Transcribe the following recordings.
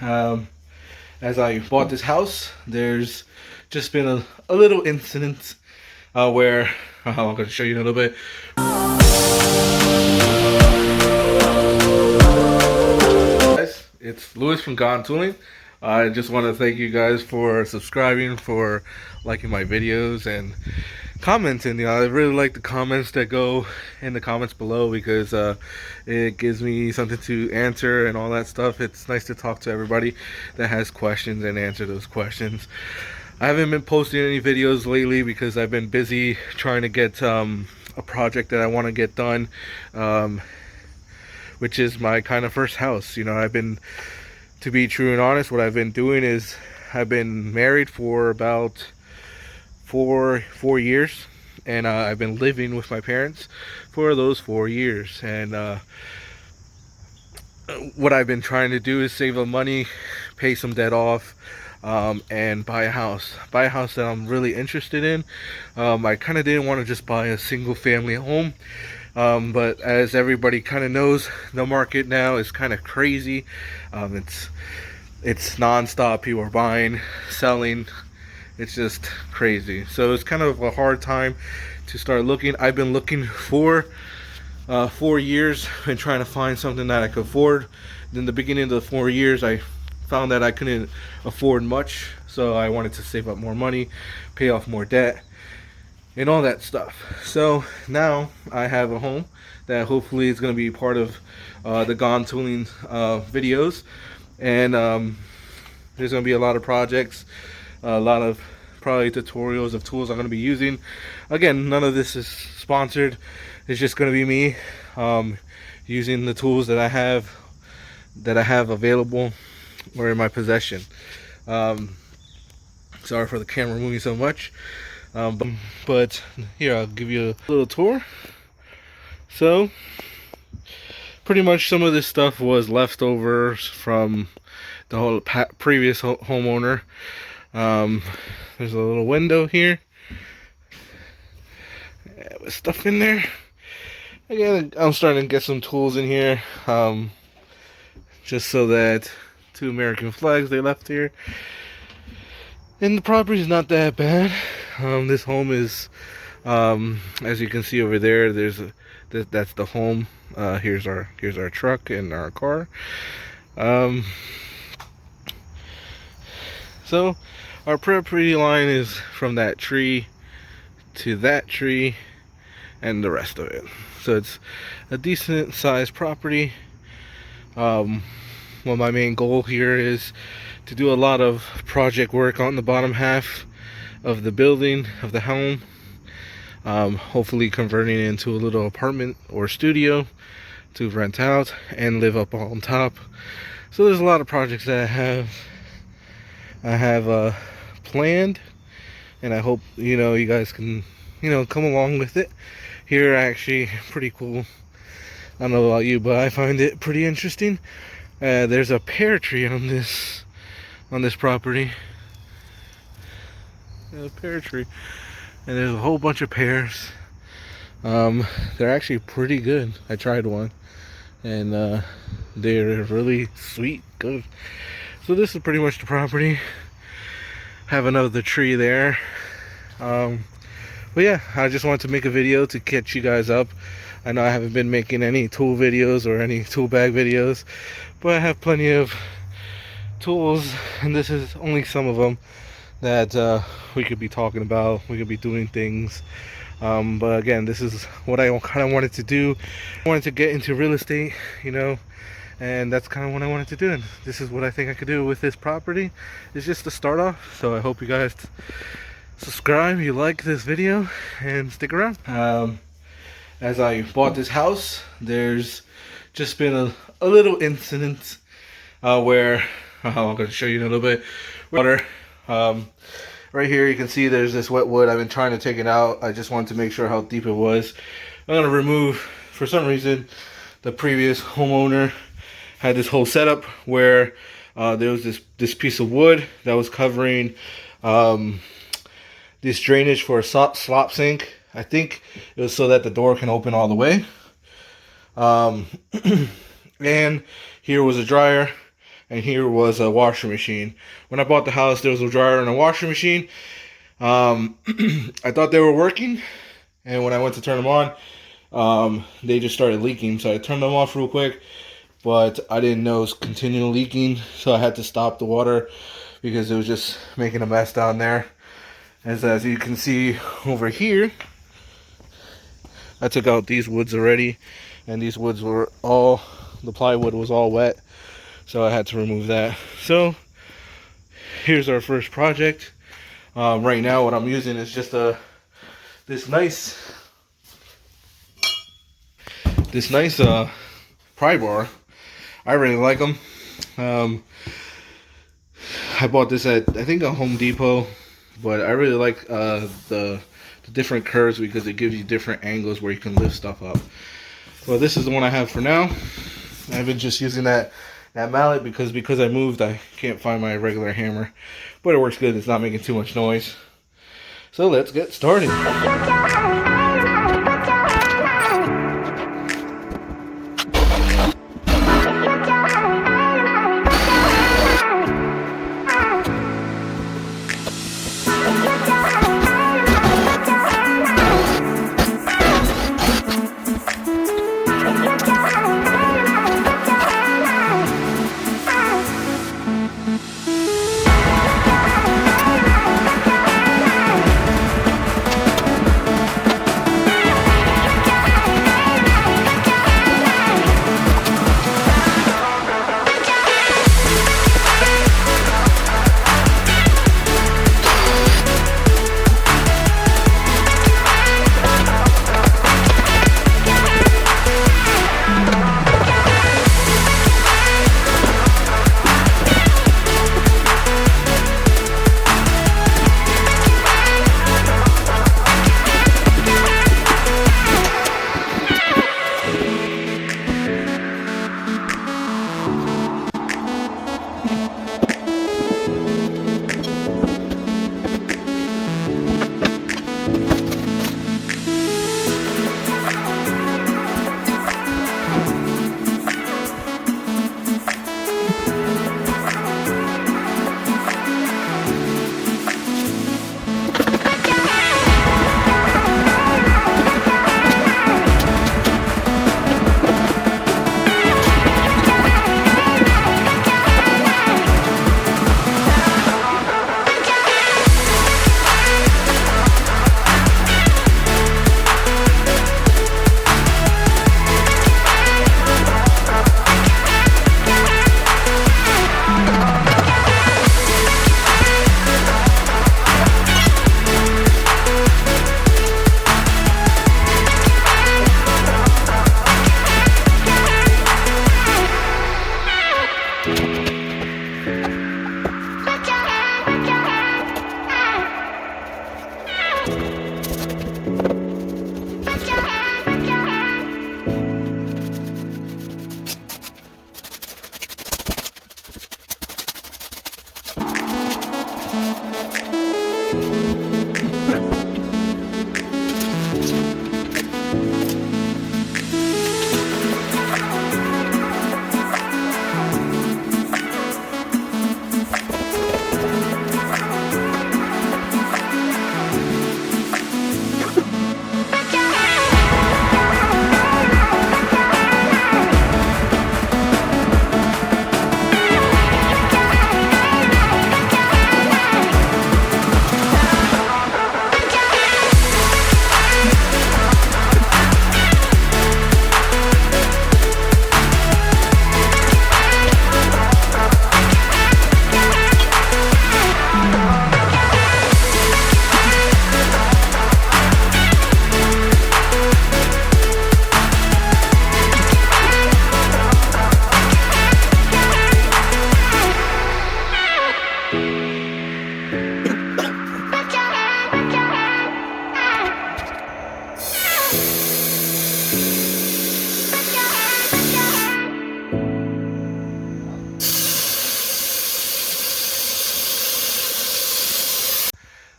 As I bought this house, there's just been a little incident where I'm going to show you in a little bit. Guys, it's Louis from Gone Tooling. I just want to thank you guys for subscribing, for liking my videos, and commenting. I really like the comments that go in the comments below because it gives me something to answer and all that stuff. It's nice to talk to everybody that has questions and answer those questions. I haven't been posting any videos lately because I've been busy trying to get a project that I want to get done, which is my kind of first house. To be true and honest, what I've been doing is I've been married for about four years, and I've been living with my parents for those 4 years. And what I've been trying to do is save up money, pay some debt off, and buy a house that I'm really interested in. I kind of didn't want to just buy a single family home, but as everybody kind of knows, the market now is kind of crazy. It's non-stop. People are buying, selling. It's just crazy. So it's kind of a hard time to start looking. I've been looking for 4 years and trying to find something that I could afford. In the beginning of the 4 years, I found that I couldn't afford much, so I wanted to save up more money, pay off more debt, and all that stuff. So now I have a home that hopefully is going to be part of the Gone Tooling videos, and there's going to be a lot of projects, a lot of probably tutorials of tools I'm going to be using. Again, none of this is sponsored. It's just going to be me using the tools that I have available or in my possession. Sorry for the camera moving so much, but here, I'll give you a little tour. So pretty much some of this stuff was leftovers from the whole previous homeowner. There's a little window here with stuff in there. Again, I'm starting to get some tools in here, just so that 2 American flags they left here. And the property is not that bad. This home is, as you can see over there, that's the home. Here's our truck and our car. So our property line is from that tree to that tree and the rest of it. So it's a decent sized property. Well, my main goal here is to do a lot of project work on the bottom half of the building, of the home. Hopefully converting it into a little apartment or studio to rent out and live up on top. So there's a lot of projects that I have planned, and I hope you guys can come along with it. Here, actually, pretty cool. I don't know about you, but I find it pretty interesting. There's a pear tree on this property. A pear tree, and there's a whole bunch of pears. They're actually pretty good. I tried one, and they're really sweet, good. So this is pretty much the property. Have another tree there. But yeah, I just wanted to make a video to catch you guys up. I know I haven't been making any tool videos or any tool bag videos, but I have plenty of tools, and this is only some of them that we could be talking about. We could be doing things. But again, this is what I kind of wanted to do. I wanted to get into real estate, and that's kind of what I wanted to do. And this is what I think I could do with this property. It's just to start off. So I hope you guys subscribe, you like this video, and stick around. As I bought this house, there's just been a little incident where I'm going to show you in a little bit. Water. Right here you can see there's this wet wood. I've been trying to take it out. I just wanted to make sure how deep it was. I'm going to remove, for some reason, the previous homeowner had this whole setup where there was this piece of wood that was covering this drainage for a slop sink. I think it was so that the door can open all the way. And here was a dryer, and here was a washing machine. When I bought the house, there was a dryer and a washing machine. I thought they were working, and when I went to turn them on, they just started leaking. So I turned them off real quick, but I didn't know it was continually leaking, so I had to stop the water because it was just making a mess down there. As you can see over here, I took out these woods already, and these woods were all, the plywood was all wet, so I had to remove that. So here's our first project. Right now what I'm using is just this nice pry bar. I really like them. I bought this at, I think, a Home Depot, but I really like the different curves because it gives you different angles where you can lift stuff up. Well, this is the one I have for now. I've been just using that mallet because I moved, I can't find my regular hammer, but it works good. It's not making too much noise. So let's get started.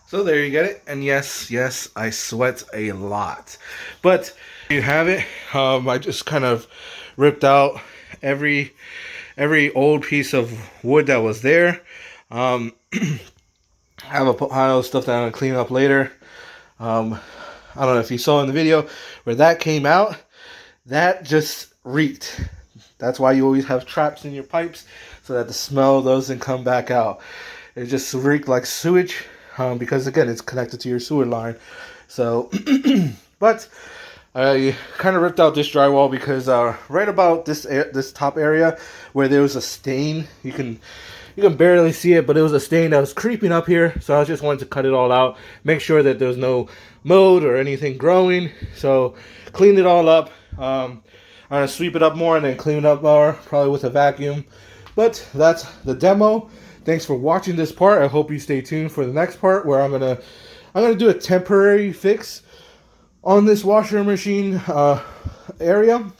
So there you get it. And yes, I sweat a lot. But you have it. I just kind of ripped out every every old piece of wood that was there. I have a pile of stuff that I'm gonna clean up later. I don't know if you saw in the video where that came out. That just reeked. That's why you always have traps in your pipes, so that the smell doesn't come back out. It just reeked like sewage, because again, it's connected to your sewer line. So, but I kind of ripped out this drywall because right about this top area where there was a stain, you can barely see it, but it was a stain that was creeping up here. So I just wanted to cut it all out, make sure that there's no mold or anything growing. So cleaned it all up. I'm gonna sweep it up more and then clean it up more, probably with a vacuum. But that's the demo. Thanks for watching this part. I hope you stay tuned for the next part where I'm gonna do a temporary fix on this washer machine area,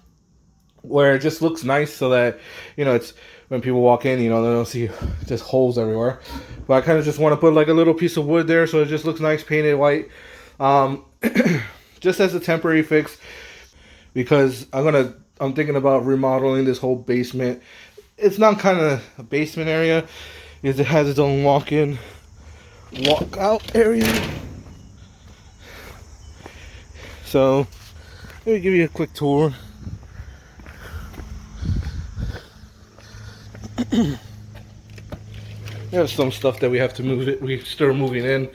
where it just looks nice, so that, you know, it's when people walk in, you know, they don't see just holes everywhere. But I kind of just want to put like a little piece of wood there so it just looks nice, painted white, just as a temporary fix, because I'm thinking about remodeling this whole basement. It's not kind of a basement area, because it has its own walk-in, walk-out area. So let me give you a quick tour. There's some stuff that we have to move. We start moving in.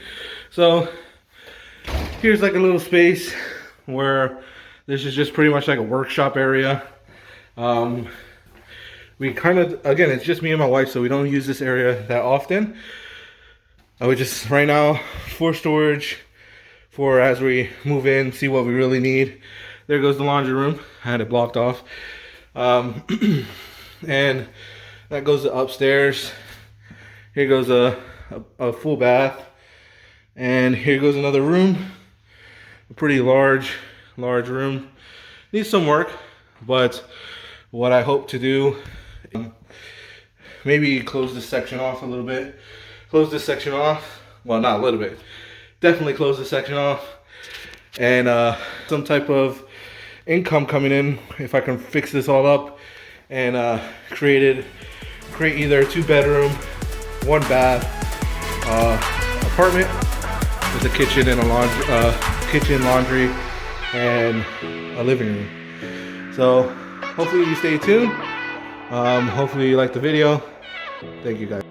So here's like a little space where this is just pretty much like a workshop area. We kind of, again, it's just me and my wife, so we don't use this area that often. I would just, right now, for storage, for as we move in, see what we really need. There goes the laundry room. I had it blocked off. And that goes to upstairs. Here goes a full bath. And here goes another room. A pretty large room. Needs some work, but what I hope to do, maybe close this section off a little bit. Close this section off. Well, not a little bit. Definitely close this section off. And some type of income coming in if I can fix this all up and create either a 2-bedroom, 1-bath apartment with a kitchen and a laundry, and a living room. So hopefully you stay tuned. Hopefully you like the video. Thank you guys.